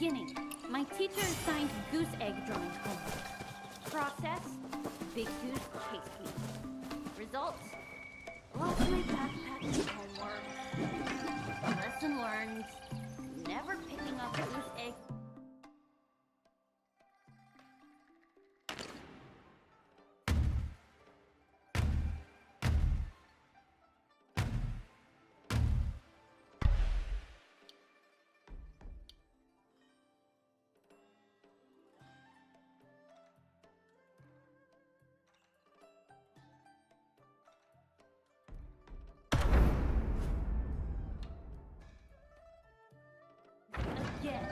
Beginning. My teacher assigned goose egg drawing homework. Process: big goose chased me. Results: lost my backpack and homework. Lesson learned: never picking up goose egg. Again.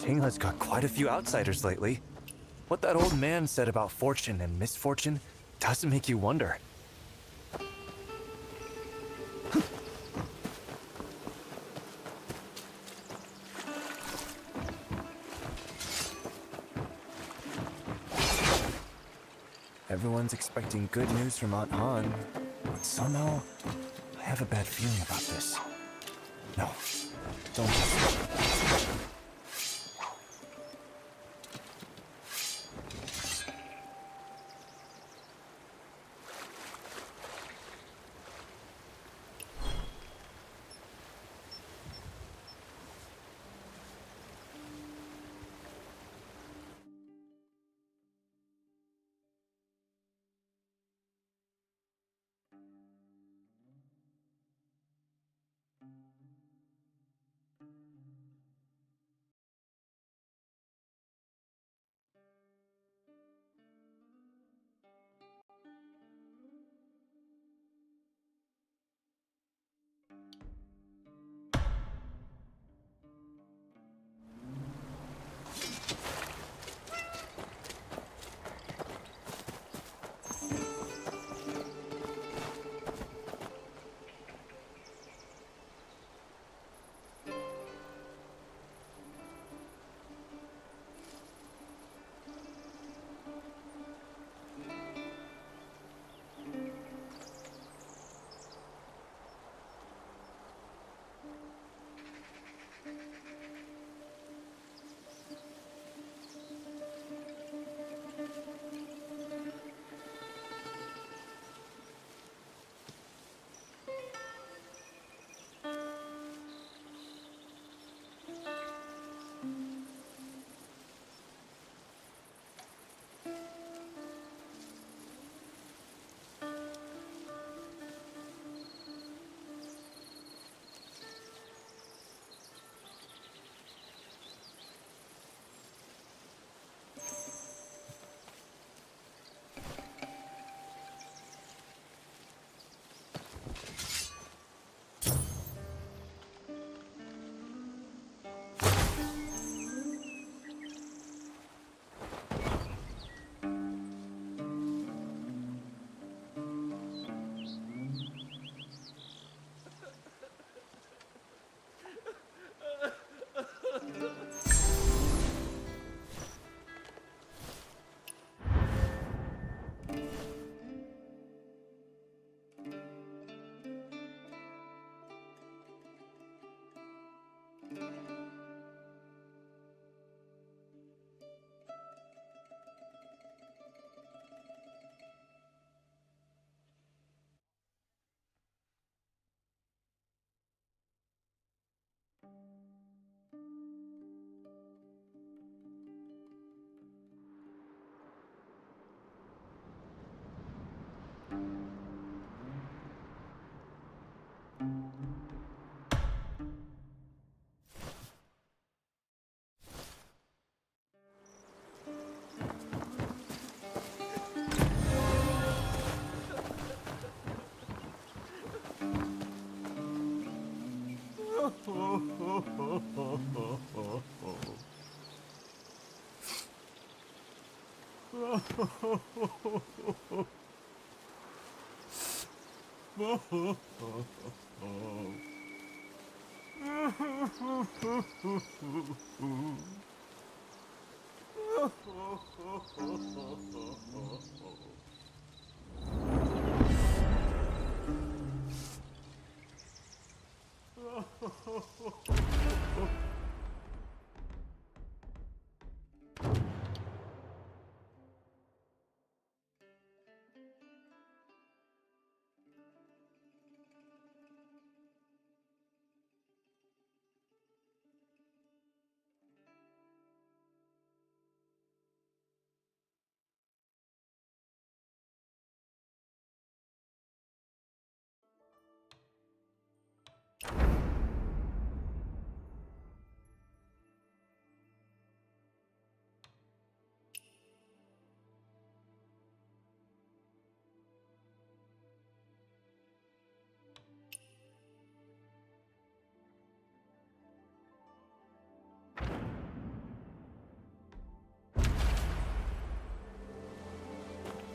Changla's got quite a few outsiders lately. What that old man said about fortune and misfortune does make you wonder. Everyone's expecting good news from Aunt Han, but somehow I have a bad feeling about this. No, don't.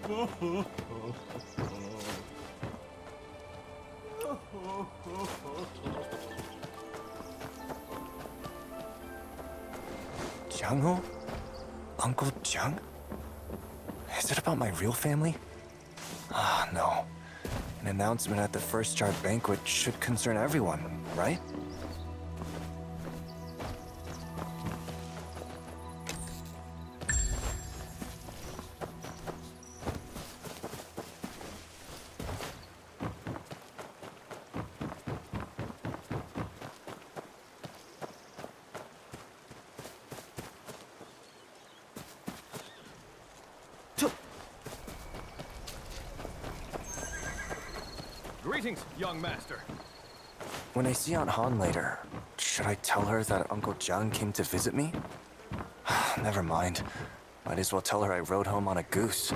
Jung-ho? Uncle Jung? Is it about my real family? Ah, no. An announcement at the first chart banquet should concern everyone, right? Greetings, young master. When I see Aunt Han later, should I tell her that Uncle Jung came to visit me? Never mind. Might as well tell her I rode home on a goose.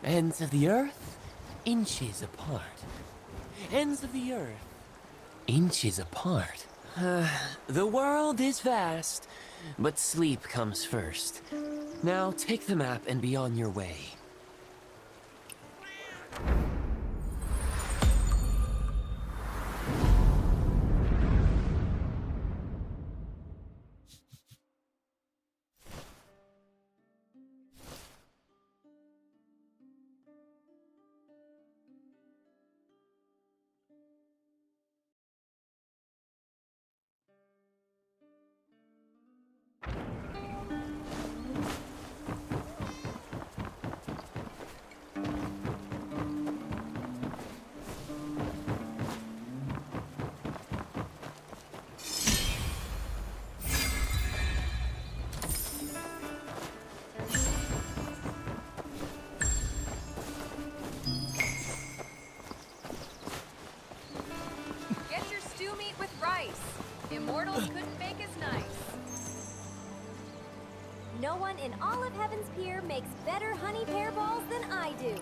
Ends of the earth, inches apart. Ends of the earth, inches apart. The world is vast, but sleep comes first. Now take the map and be on your way. Get your stew meat with rice. Immortals couldn't make as nice. No one in all of Heaven's Pier makes better honey pear balls than I do.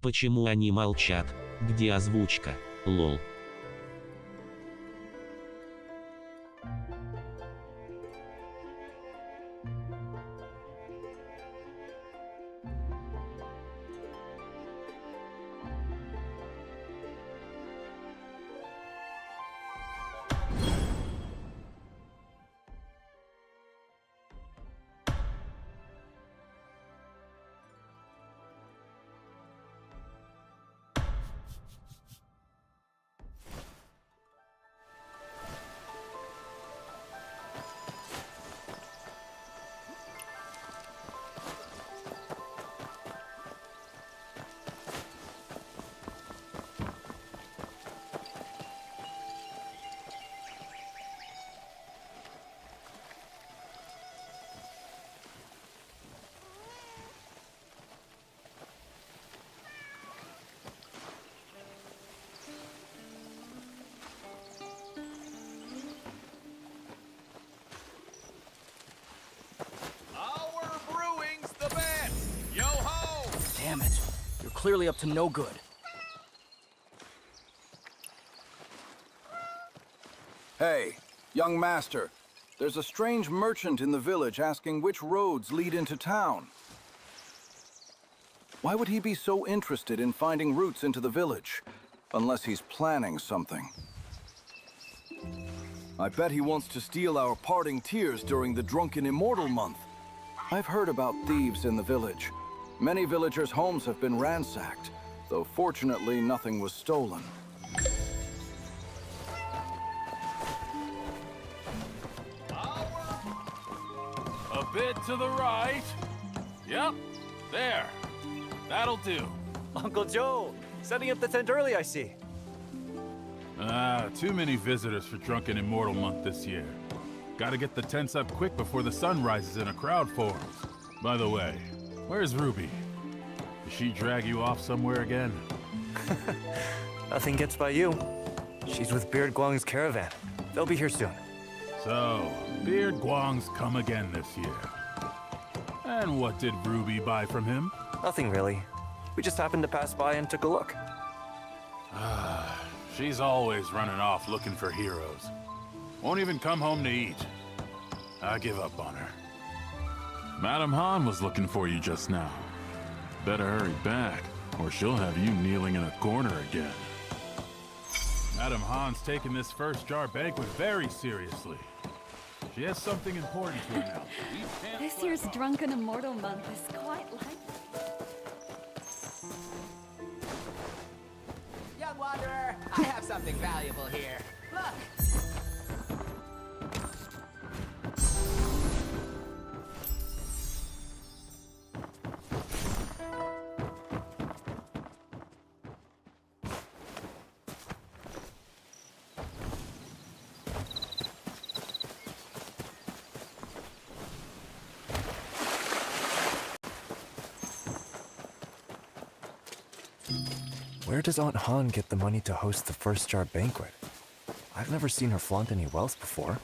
Почему они молчат? Где озвучка? Лол. Our brewing's the best! Yo-ho! Damn it. You're clearly up to no good. Hey, young master. There's a strange merchant in the village asking which roads lead into town. Why would he be so interested in finding routes into the village? Unless he's planning something. I bet he wants to steal our parting tears during the Drunken Immortal month. I've heard about thieves in the village. Many villagers' homes have been ransacked, though fortunately nothing was stolen. A bit to the right. Yep, there. That'll do. Uncle Joe, setting up the tent early, I see. Too many visitors for Drunken Immortal Month this year. Gotta get the tents up quick before the sun rises and a crowd forms. By the way, where's Ruby? Did she drag you off somewhere again? Nothing gets by you. She's with Beard Guang's caravan. They'll be here soon. So, Beard Guang's come again this year. And what did Ruby buy from him? Nothing really. We just happened to pass by and took a look. She's always running off looking for heroes. Won't even come home to eat. I give up on her. Madame Han was looking for you just now. Better hurry back, or she'll have you kneeling in a corner again. Madame Han's taking this first jar banquet very seriously. She has something important to announce. This year's Drunken Immortal Month is quite lively. Young wanderer, I have something valuable here. Look! Where does Aunt Han get the money to host the first jar banquet? I've never seen her flaunt any wealth before.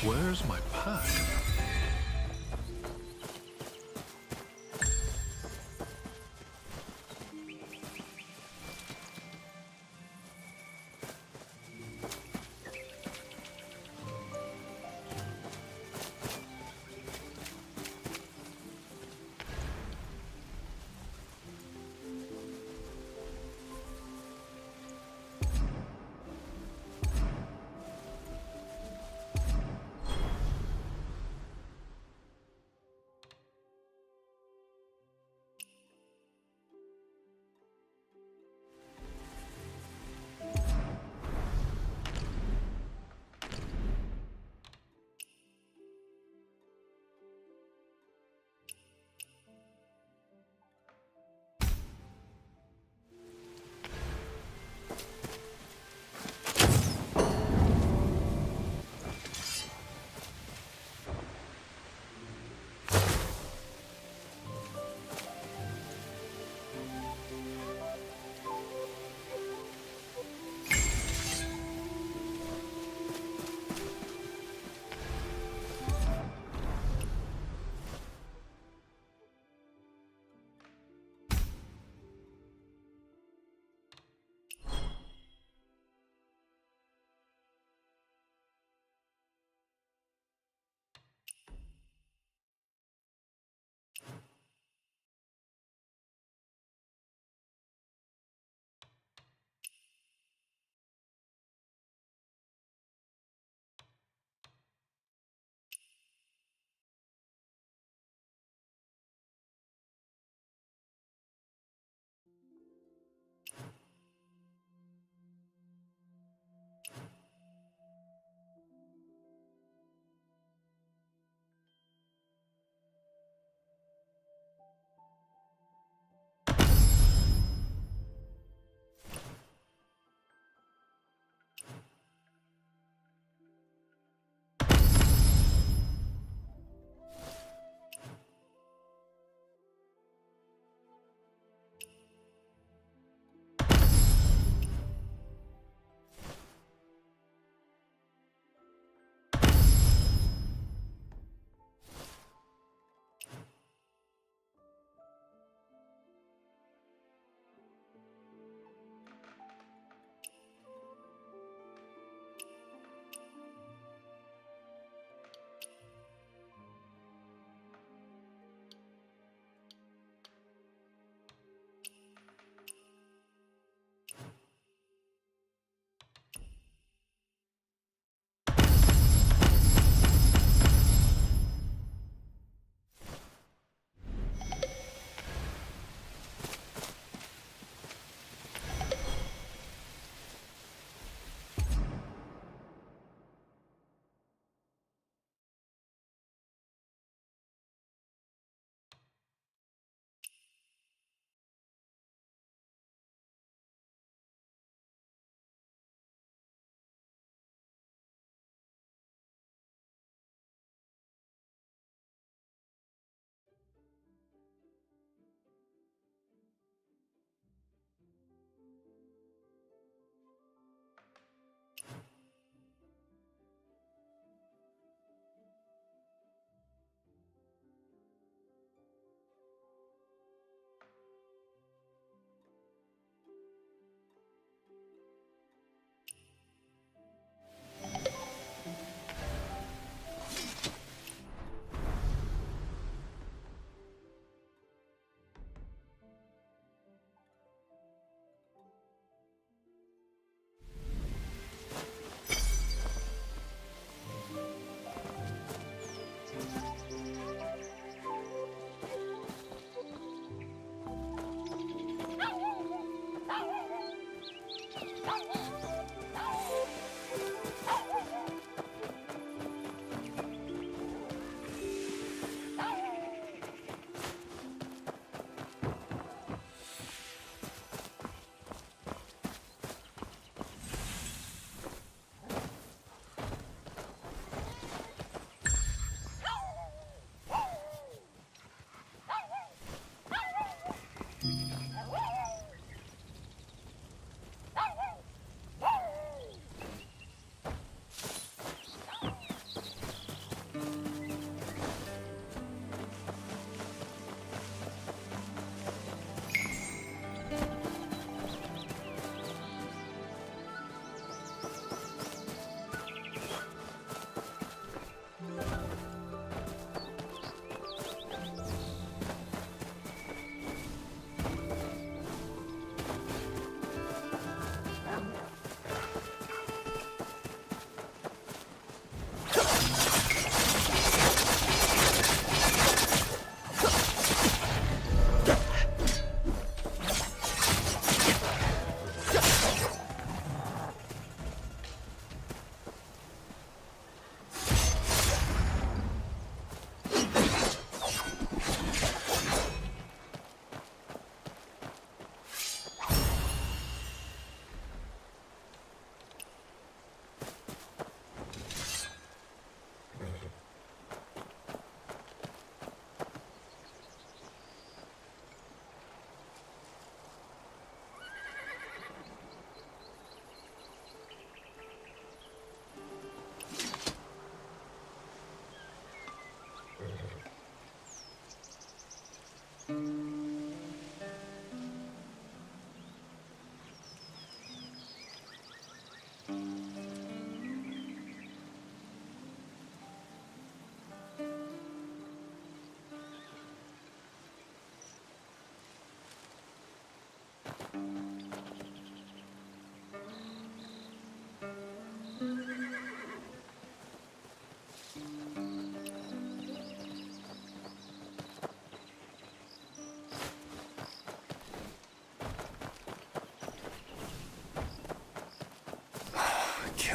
Where's my pack?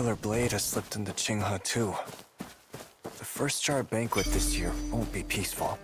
killer blade has slipped into Qinghe too. The first jar banquet this year won't be peaceful.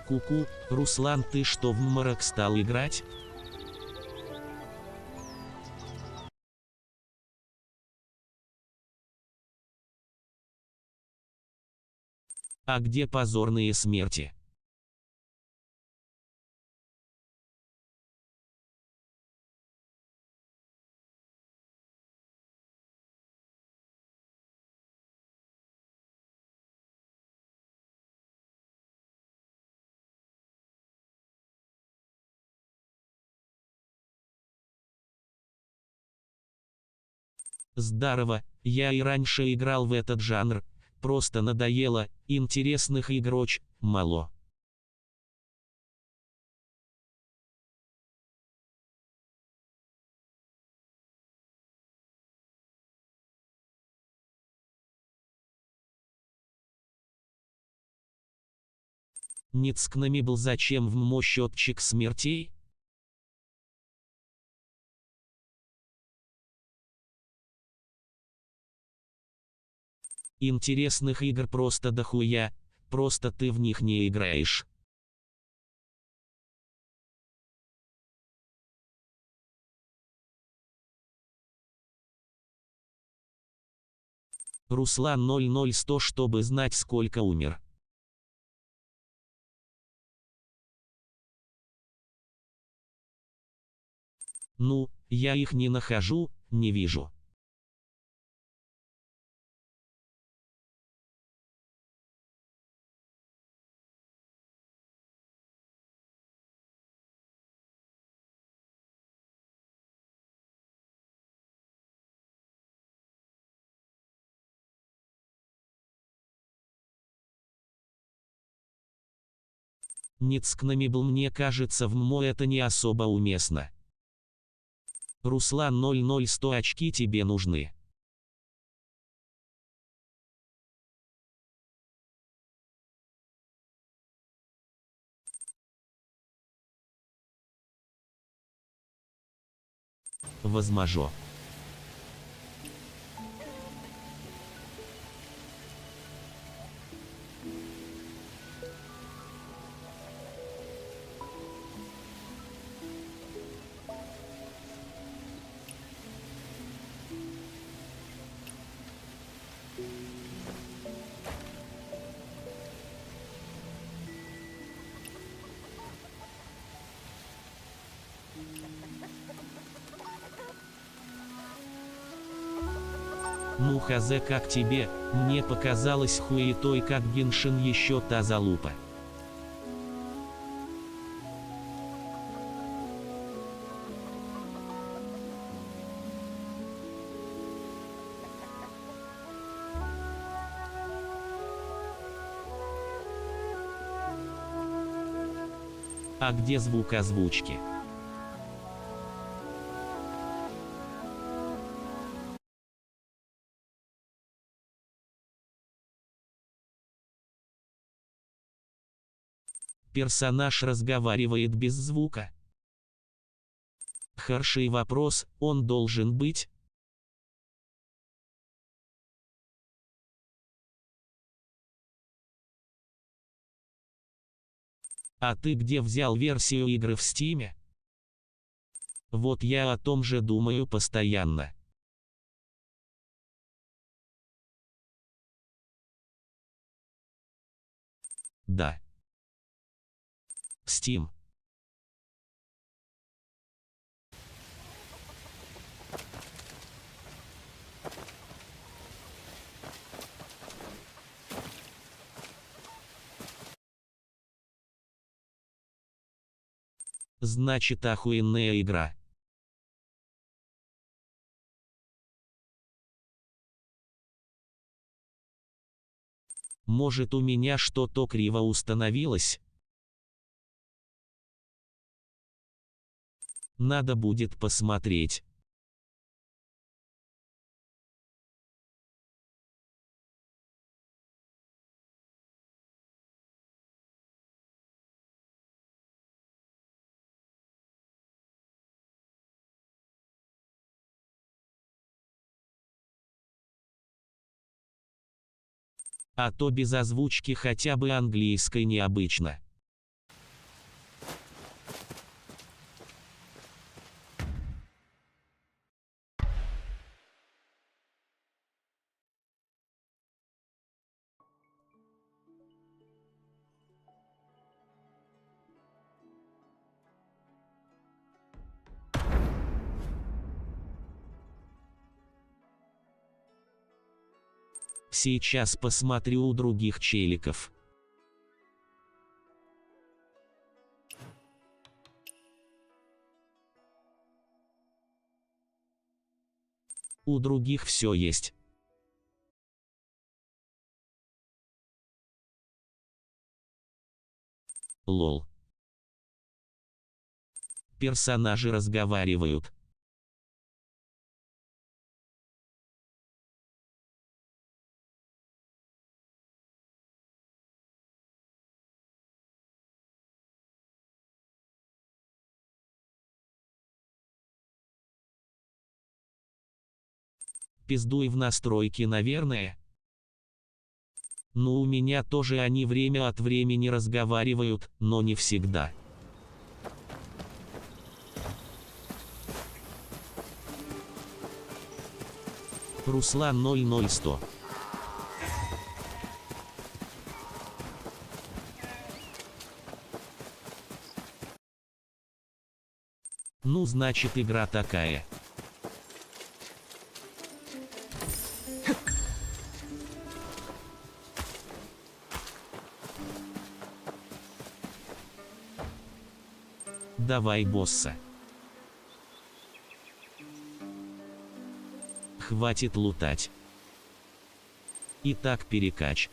Ку-ку, Руслан, ты что, в мрак стал играть? А где позорные смерти? Здорово, я и раньше играл в этот жанр, просто надоело, интересных игроч, мало. Ницкнами был зачем в ММО счетчик смертей? Интересных игр просто дохуя, просто ты в них не играешь. Руслан 00100, чтобы знать, сколько умер. Ну, я их не нахожу, не вижу. Ницкнами был, мне кажется, в ММО это не особо уместно. Руслан 00100, очки тебе нужны. Возможно. Ну хз, как тебе, мне показалось хуетой, как Геншин, еще та залупа. А где звук озвучки? Персонаж разговаривает без звука. Хороший вопрос, он должен быть. А ты где взял версию игры в Стиме? Вот я о том же думаю постоянно. Да. Steam. Значит, охуенная игра. Может, у меня что-то криво установилось? Надо будет посмотреть. А то без озвучки хотя бы английской необычно. Сейчас посмотрю у других челиков. У других все есть. Лол. Персонажи разговаривают. Пиздуй в настройки, наверное. Ну, у меня тоже они время от времени разговаривают, но не всегда. Руслан 00100. Ну, значит, игра такая. Давай, босса. Хватит лутать. Итак, перекач.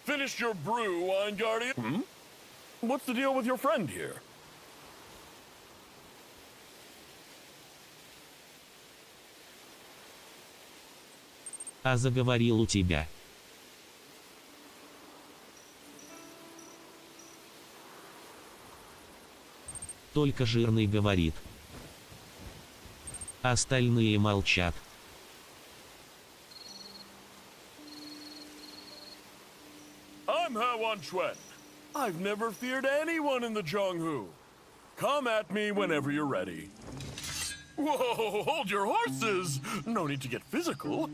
Finished your brew, Wine Guardian? Hmm? What's the deal with your friend here? А заговорил у тебя. Только жирный говорит. Остальные молчат. I'm Hawan Chuen. I've never feared anyone in the Zhonghu. Come at me whenever you're ready. Whoa, hold your horses! No need to get physical.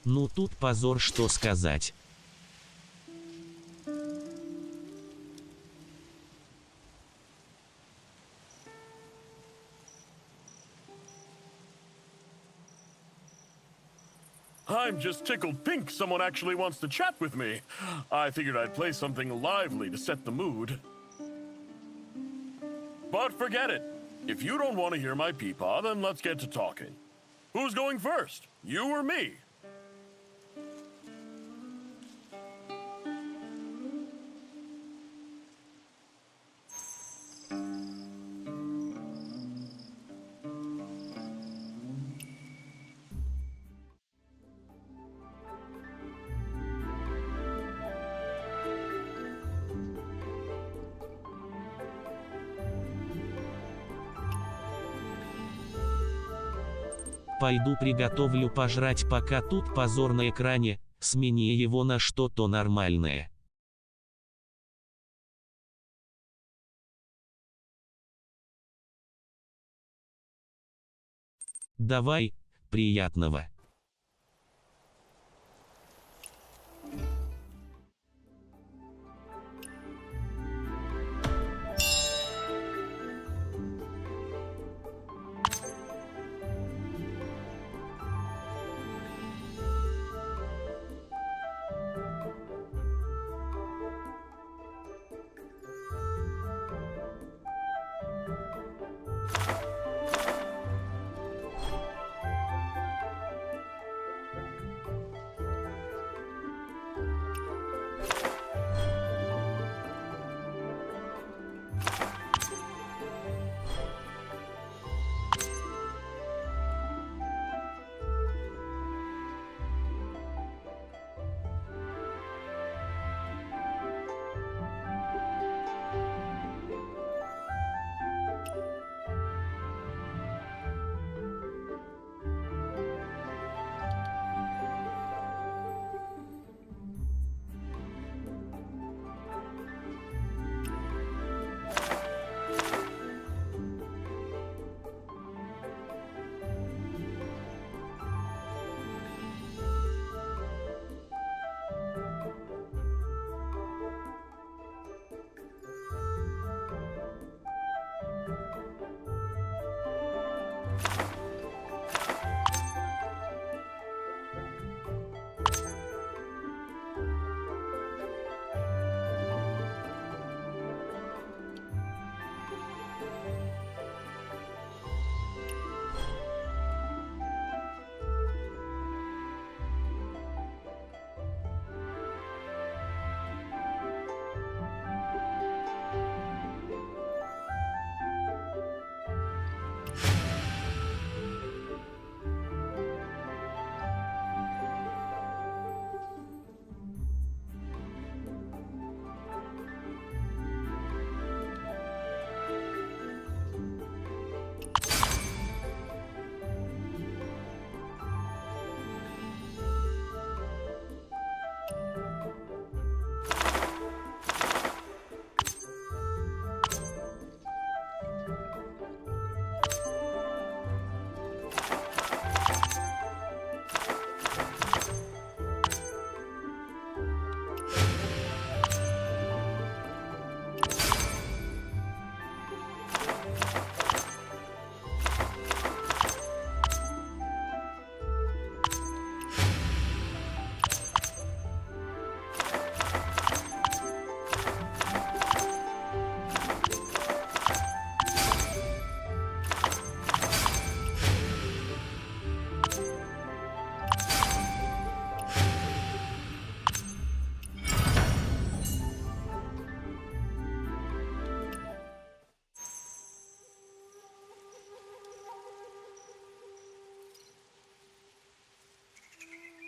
Ну тут позор, что сказать. I'm just tickled pink someone actually wants to chat with me. I figured I'd play something lively to set the mood. But forget it. If you don't want to hear my peepaw, then let's get to talking. Who's going first? You or me? Пойду приготовлю пожрать, пока тут позор на экране, смени его на что-то нормальное. Давай, приятного.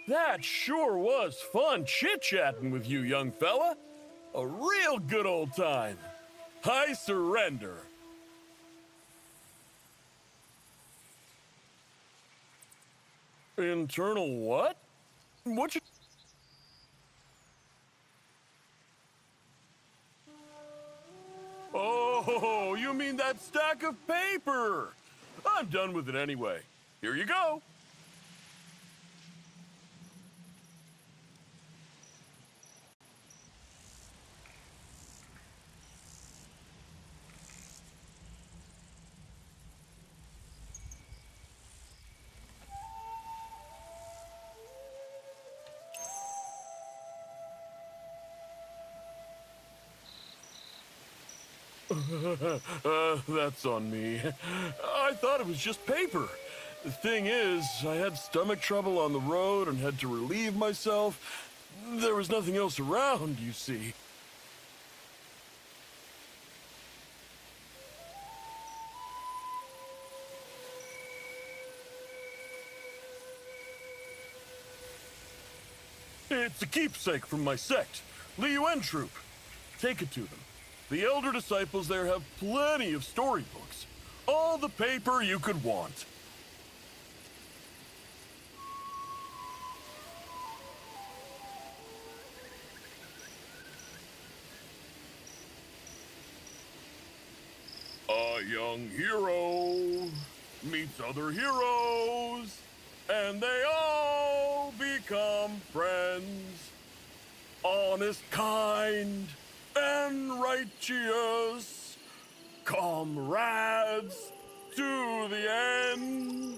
That sure was fun chit-chatting with you, young fella. A real good old time. I surrender. Internal what? What you... Oh, you mean that stack of paper? I'm done with it anyway. Here you go. That's on me. I thought it was just paper. The thing is, I had stomach trouble on the road and had to relieve myself. There was nothing else around, you see. It's a keepsake from my sect, Liu Troop. Take it to them. The elder disciples there have plenty of storybooks. All the paper you could want. A young hero meets other heroes, and they all become friends. Honest, kind, and righteous, comrades to the end.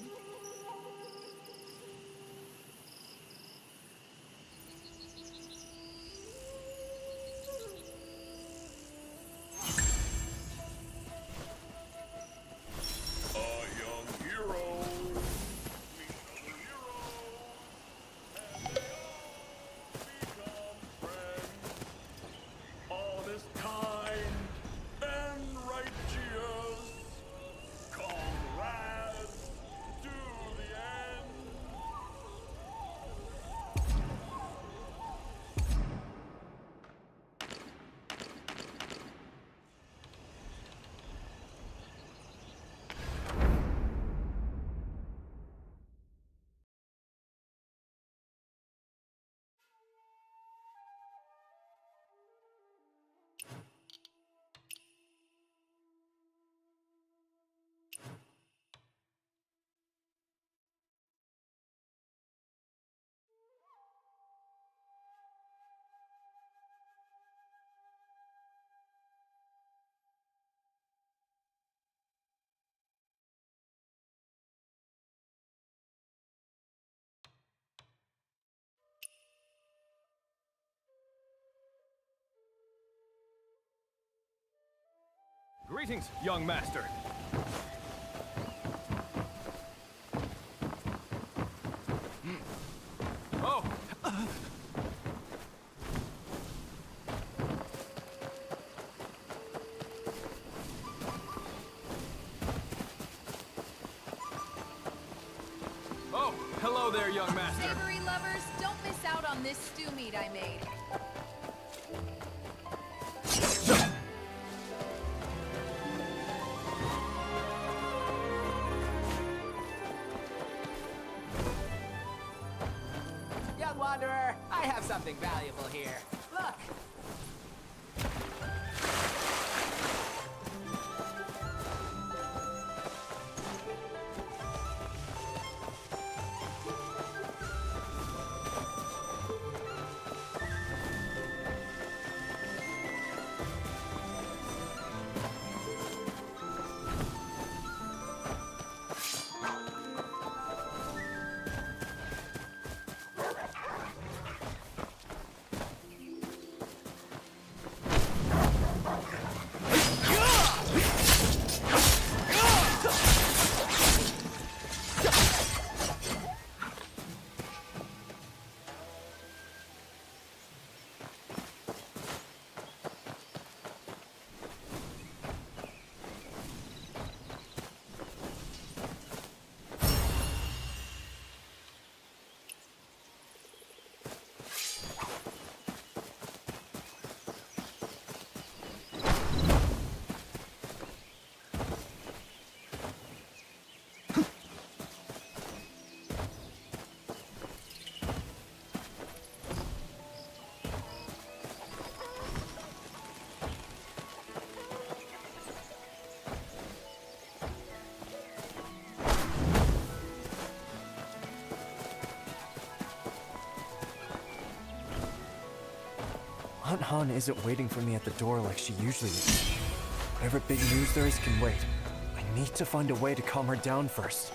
Greetings, young master. Oh! Oh, hello there, young master. Savory lovers, don't miss out on this stew meat I made. Young wanderer, I have something valuable here. Look! Han isn't waiting for me at the door like she usually is. Whatever big news there is can wait. I need to find a way to calm her down first.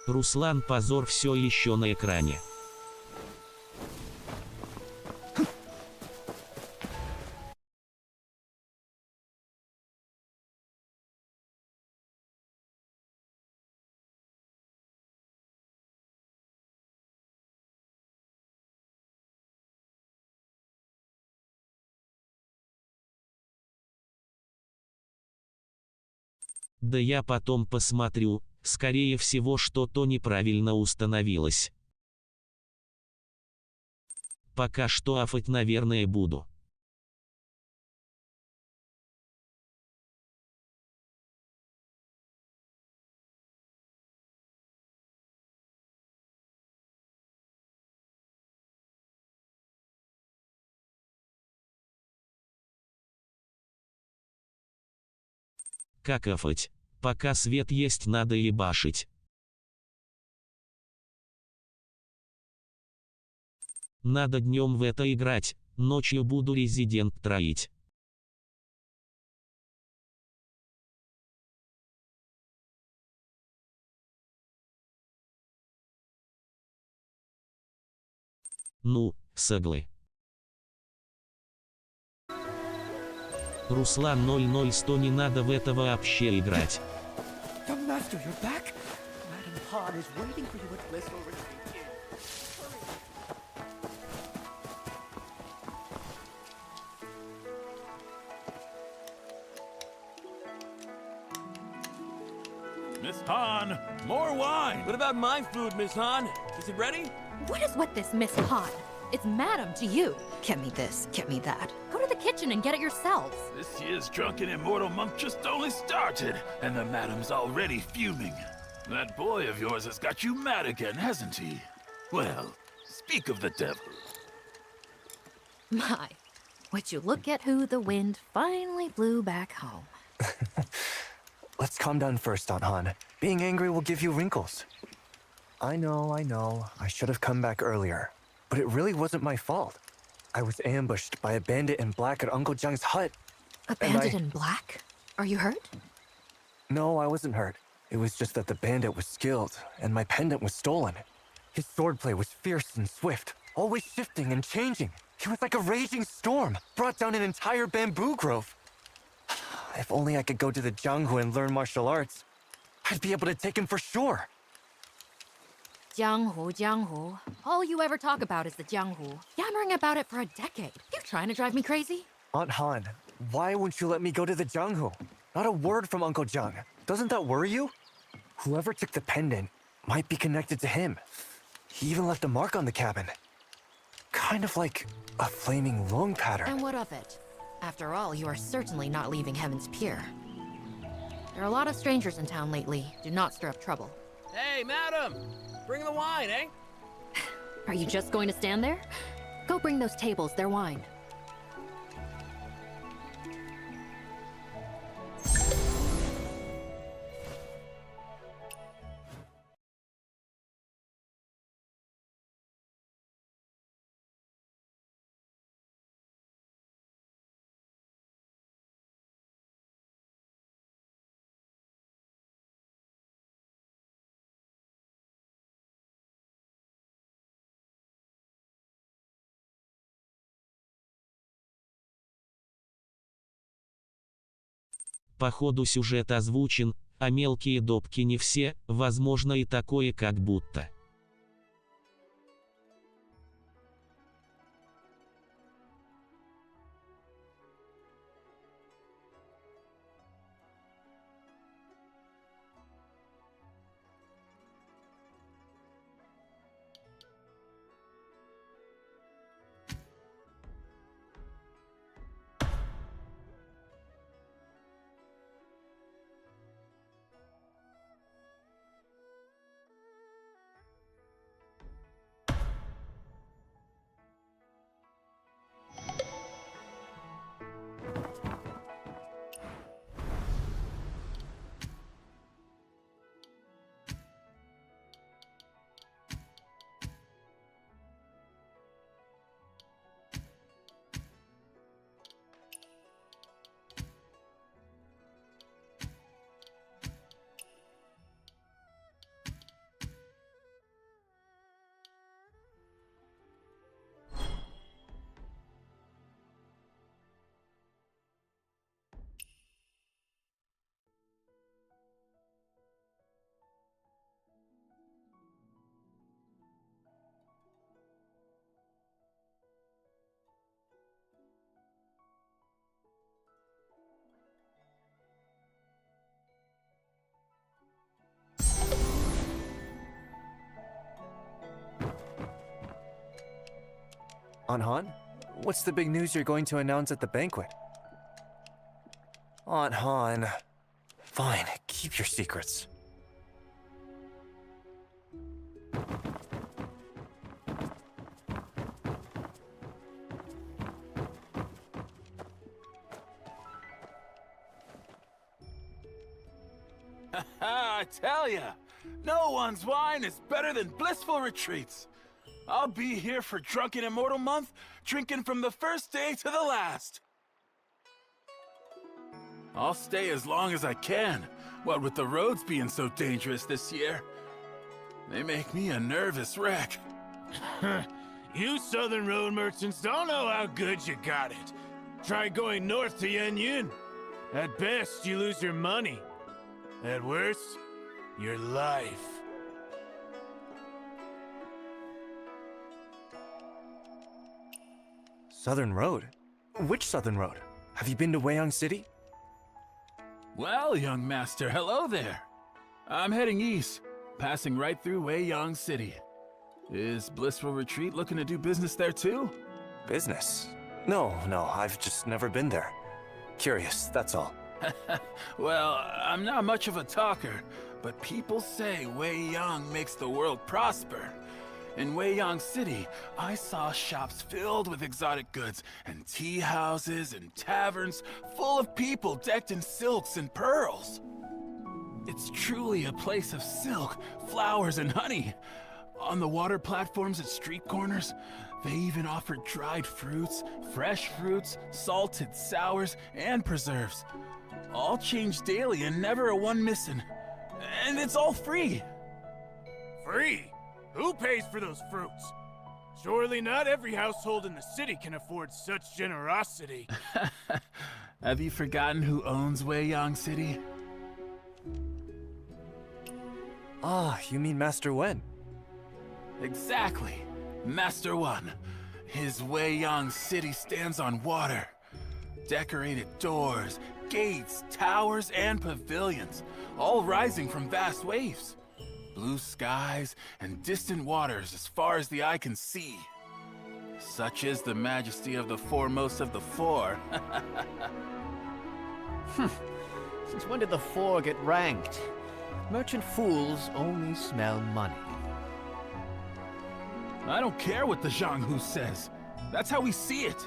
Руслан позор все еще на экране. Да я потом посмотрю, скорее всего что-то неправильно установилось. Пока что афать наверное буду. Как афать? Пока свет есть, надо ебашить. Надо днем в это играть, ночью буду резидент троить. Ну, соглы. Руслан 00100 не надо в это вообще играть. Young Master, you're back? Madam Han is waiting for you at Blissful Retreat. Miss Han, more wine! What about my food, Miss Han? Is it ready? What is with this, Miss Han? It's Madam to you. Get me this, get me that. Go to the kitchen and get it yourselves. This year's Drunken Immortal Month just only started, and the madam's already fuming. That boy of yours has got you mad again, hasn't he? Well, speak of the devil. My, would you look at who the wind finally blew back home. Let's calm down first, Aunt Han. Being angry will give you wrinkles. I know. I should have come back earlier. But it really wasn't my fault. I was ambushed by a bandit in black at Uncle Jung's hut. A bandit in black? Are you hurt? No, I wasn't hurt. It was just that the bandit was skilled, and my pendant was stolen. His swordplay was fierce and swift, always shifting and changing. He was like a raging storm, brought down an entire bamboo grove. If only I could go to the Jianghu and learn martial arts, I'd be able to take him for sure. Jianghu. All you ever talk about is the Jianghu. Yammering about it for a decade. You trying to drive me crazy? Aunt Han, why won't you let me go to the Jianghu? Not a word from Uncle Jung. Doesn't that worry you? Whoever took the pendant might be connected to him. He even left a mark on the cabin. Kind of like a flaming lung pattern. And what of it? After all, you are certainly not leaving Heaven's Pier. There are a lot of strangers in town lately. Do not stir up trouble. Hey, madam! Bring the wine, eh? Are you just going to stand there? Go bring those tables their wine. По ходу сюжет озвучен, а мелкие допки не все, возможно и такое как будто. Aunt Han, what's the big news you're going to announce at the banquet? Aunt Han. Fine, keep your secrets. I tell ya, no one's wine is better than Blissful Retreats. I'll be here for Drunken Immortal Month, drinking from the first day to the last. I'll stay as long as I can, what with the roads being so dangerous this year. They make me a nervous wreck. You Southern Road merchants don't know how good you got it. Try going north to Yun. At best, you lose your money. At worst, your life. Southern Road? Which Southern Road? Have you been to Weiyang City? Well, young master, hello there. I'm heading east, passing right through Weiyang City. Is Blissful Retreat looking to do business there too? Business? No, I've just never been there. Curious, that's all. Well, I'm not much of a talker, but people say Weiyang makes the world prosper. In Weiyang City, I saw shops filled with exotic goods, and tea houses and taverns full of people decked in silks and pearls. It's truly a place of silk, flowers, and honey. On the water platforms at street corners, they even offered dried fruits, fresh fruits, salted sours, and preserves. All changed daily and never a one missing. And it's all free. Free? Who pays for those fruits? Surely not every household in the city can afford such generosity. Have you forgotten who owns Weiyang City? Ah, you mean Master Wen? Exactly. Master One. His Weiyang City stands on water. Decorated doors, gates, towers, and pavilions, all rising from vast waves. Blue skies and distant waters as far as the eye can see. Such is the majesty of the foremost of the four. Since when did the four get ranked? Merchant fools only smell money. I don't care what the Zhanghu says. That's how we see it.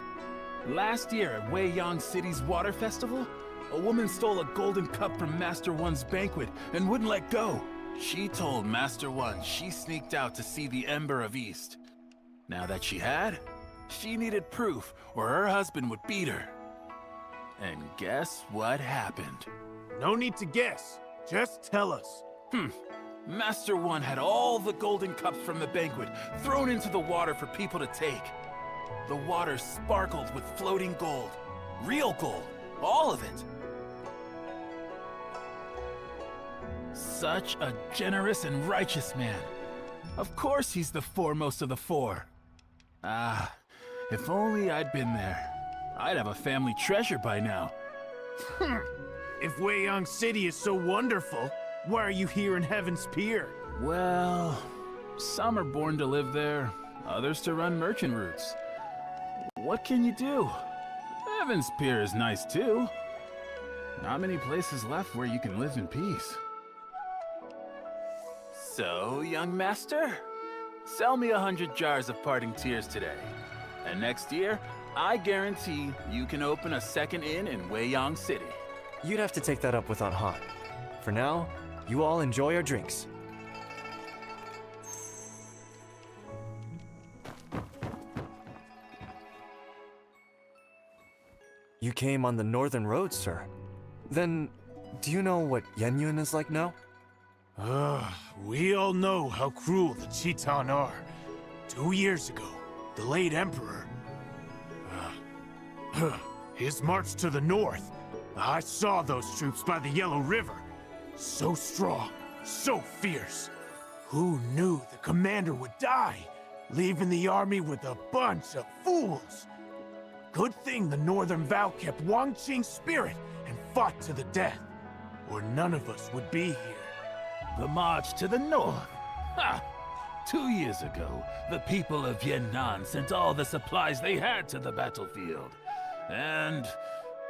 Last year at Weiyang City's Water Festival, a woman stole a golden cup from Master One's banquet and wouldn't let go. She told Master One she sneaked out to see the Ember of East. Now that she had, she needed proof or her husband would beat her. And guess what happened? No need to guess. Just tell us. Master One had all the golden cups from the banquet thrown into the water for people to take. The water sparkled with floating gold. Real gold. All of it. Such a generous and righteous man. Of course he's the foremost of the four. Ah, if only I'd been there. I'd have a family treasure by now. If Weiyang City is so wonderful, why are you here in Heaven's Pier? Well, some are born to live there, others to run merchant routes. What can you do? Heaven's Pier is nice too. Not many places left where you can live in peace. So, young master, sell me 100 jars of parting tears today. And next year, I guarantee you can open a second inn in Weiyang City. You'd have to take that up with Aunt Han. For now, you all enjoy your drinks. You came on the Northern Road, sir. Then, do you know what Yenyun is like now? We all know how cruel the Chitan are. 2 years ago, the late Emperor... his march to the north. I saw those troops by the Yellow River. So strong, so fierce. Who knew the commander would die, leaving the army with a bunch of fools? Good thing the Northern Vow kept Wang Qing's spirit and fought to the death, or none of us would be here. The march to the north? Ha! 2 years ago, the people of Yan'an sent all the supplies they had to the battlefield. And,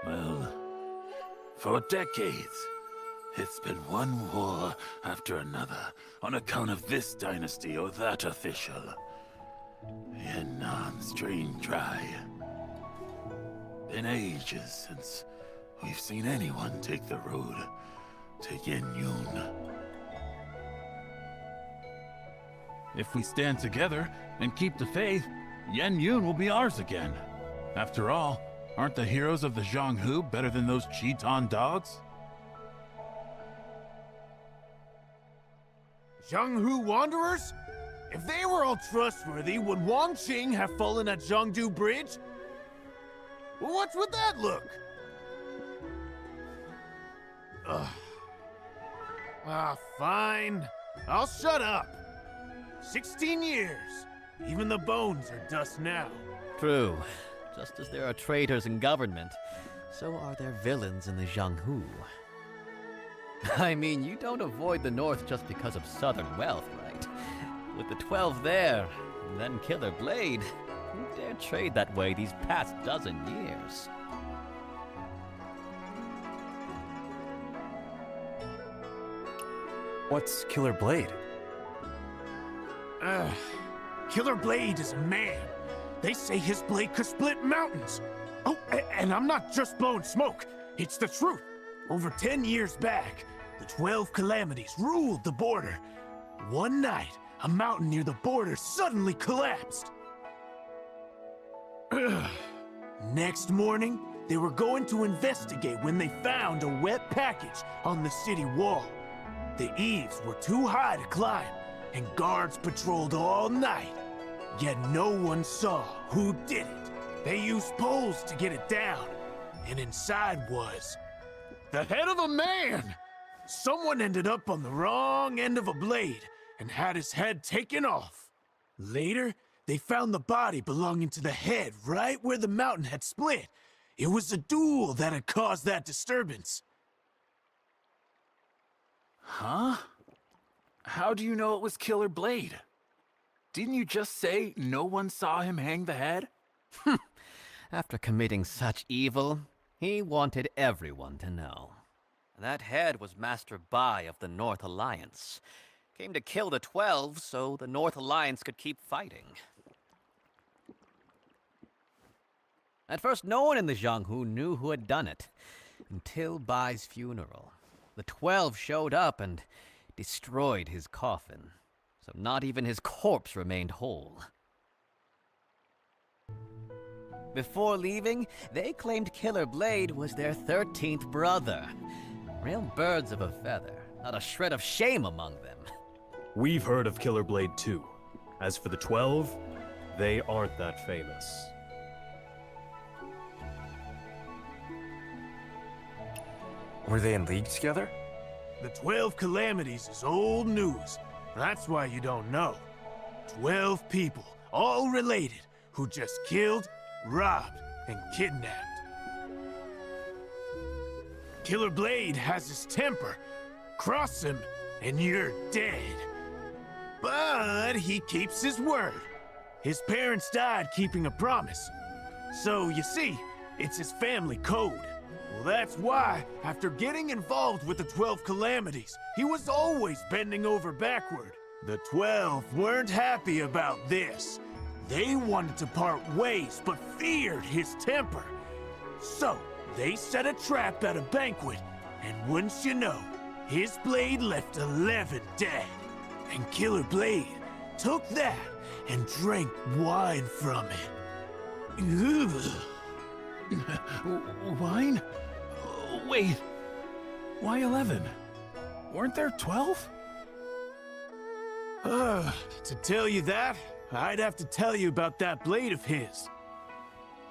well, for decades, it's been one war after another on account of this dynasty or that official. Yan'an's drained dry. Been ages since we've seen anyone take the road to Yenyun. If we stand together and keep the faith, Yenyun will be ours again. After all, aren't the heroes of the Zhanghu better than those Chitan dogs? Zhanghu wanderers? If they were all trustworthy, would Wang Qing have fallen at Zhangdu Bridge? What's with that look? Ugh. Ah, fine. I'll shut up. 16 years. Even the bones are dust now. True. Just as there are traitors in government, so are there villains in the Jianghu. I mean, you don't avoid the North just because of southern wealth, right? With the 12 there, and then Killer Blade, who dare trade that way these past dozen years? What's Killer Blade? Killer Blade is a man. They say his blade could split mountains. Oh, and I'm not just blowing smoke. It's the truth. Over 10 years back, the 12 calamities ruled the border. One night, a mountain near the border suddenly collapsed. Next morning, they were going to investigate when they found a wet package on the city wall. The eaves were too high to climb, and guards patrolled all night. Yet no one saw who did it. They used poles to get it down, and inside was the head of a man! Someone ended up on the wrong end of a blade and had his head taken off. Later, they found the body belonging to the head right where the mountain had split. It was a duel that had caused that disturbance. Huh? How do you know it was Killer Blade? Didn't you just say no one saw him hang the head? After committing such evil, he wanted everyone to know. That head was Master Bai of the North Alliance. Came to kill the 12 so the North Alliance could keep fighting. At first, no one in the Jianghu knew who had done it, until Bai's funeral. The 12 showed up and destroyed his coffin, so not even his corpse remained whole. Before leaving, they claimed Killer Blade was their 13th brother. Real birds of a feather, not a shred of shame among them. We've heard of Killer Blade too. As for the 12, they aren't that famous. Were they in league together? The 12 calamities is old news. That's why you don't know. 12 people, all related, who just killed, robbed, and kidnapped. Killer Blade has his temper. Cross him, and you're dead. But he keeps his word. His parents died keeping a promise. So, you see, it's his family code. Well, that's why, after getting involved with the 12 calamities, he was always bending over backward. The 12 weren't happy about this. They wanted to part ways, but feared his temper. So, they set a trap at a banquet, and wouldn't you know, his blade left 11 dead. And Killer Blade took that and drank wine from it. Wine? Wait, why 11? Weren't there 12? To tell you that, I'd have to tell you about that blade of his.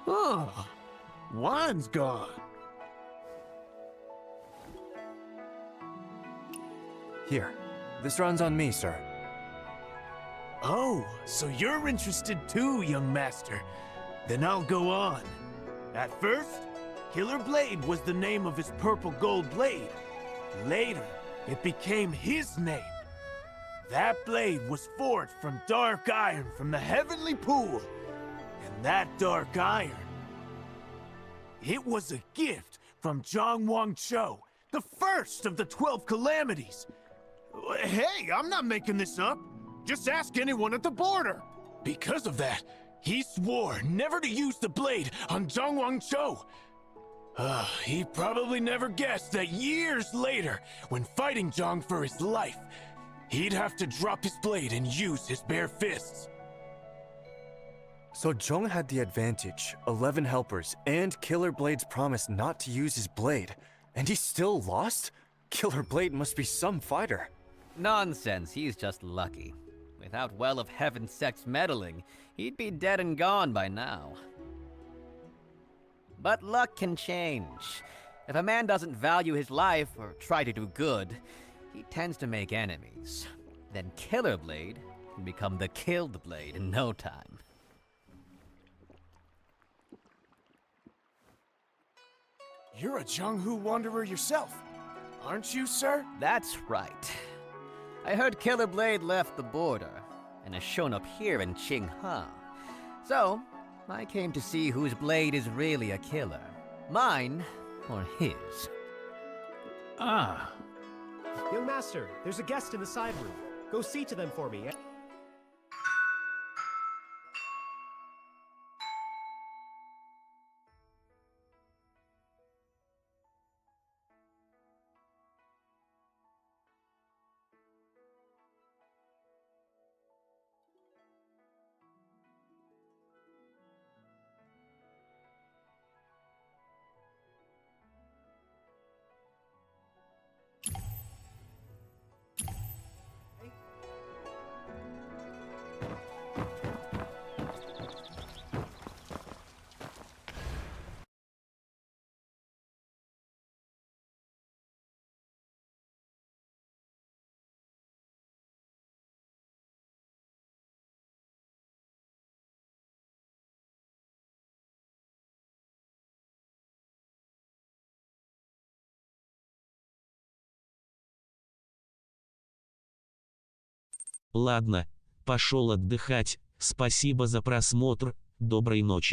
Oh, wine's gone. Here, this runs on me, sir. Oh, so you're interested too, young master. Then I'll go on. At first, Killer Blade was the name of his purple gold blade. Later, it became his name. That blade was forged from dark iron from the heavenly pool. And that dark iron, it was a gift from Zhang Wangchou, the first of the 12 calamities. Hey, I'm not making this up. Just ask anyone at the border. Because of that, he swore never to use the blade on Zhang Wangchou. He probably never guessed that years later, when fighting Zhang for his life, he'd have to drop his blade and use his bare fists. So Zhong had the advantage, 11 helpers, and Killer Blade's promise not to use his blade, and he still lost? Killer Blade must be some fighter. Nonsense, he's just lucky. Without Well of Heaven sect's meddling, he'd be dead and gone by now. But luck can change. If a man doesn't value his life or try to do good, he tends to make enemies. Then Killer Blade can become the Killed Blade in no time. You're a Jianghu wanderer yourself, aren't you, sir? That's right. I heard Killer Blade left the border and has shown up here in Qinghe. So, I came to see whose blade is really a killer. Mine or his. Ah. Young master, there's a guest in the side room. Go see to them for me. Ладно, пошел отдыхать, спасибо за просмотр, доброй ночи.